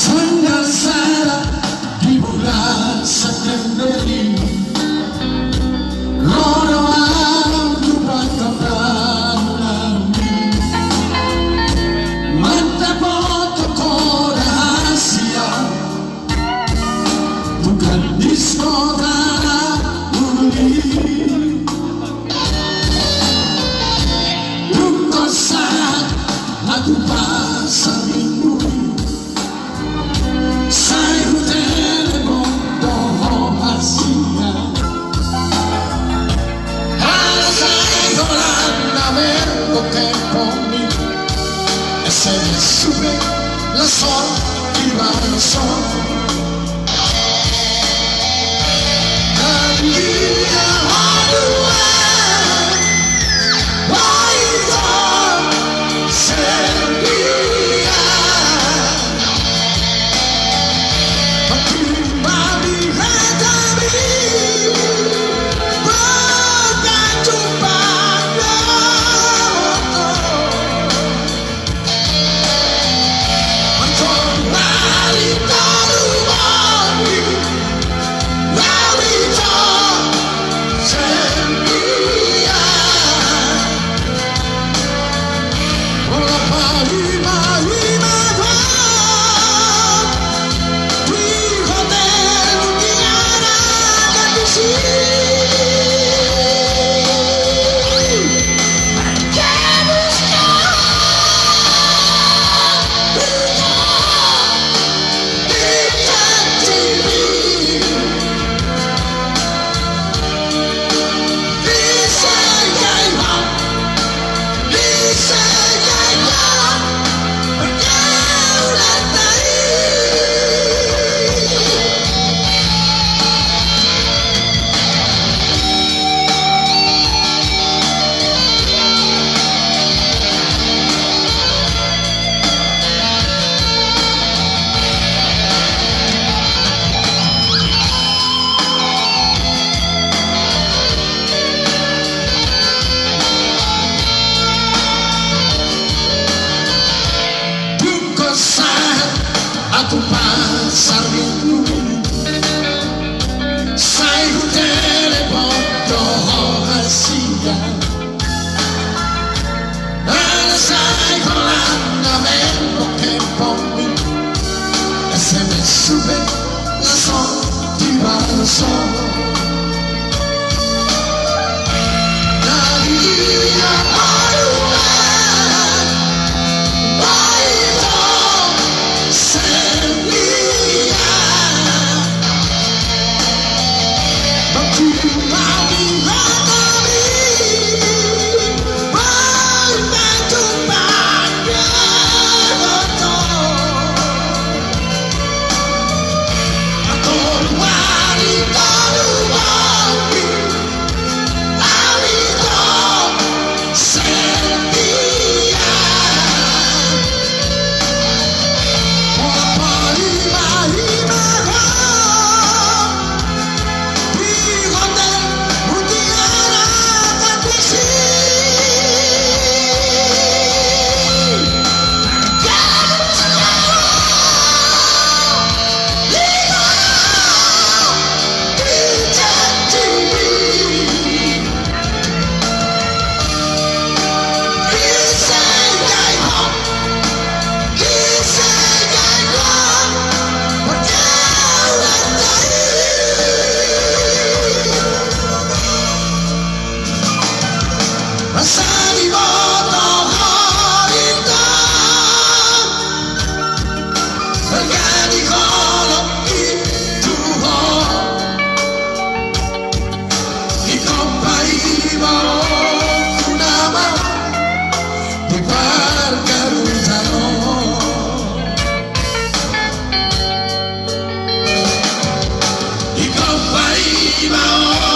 Tengah salah di bulan September ini, orang berkata mantap foto rahasia, bukan di saudara uli. Duka saat aku pasang minggu, saya telepon doa hasilnya. Se me sube la sol y va el sol. Aku pasar minggu, saya telepon doa hasilnya. Ada saya kolana meno che pommi, e se mi sube la sol ti va lo sol. Viva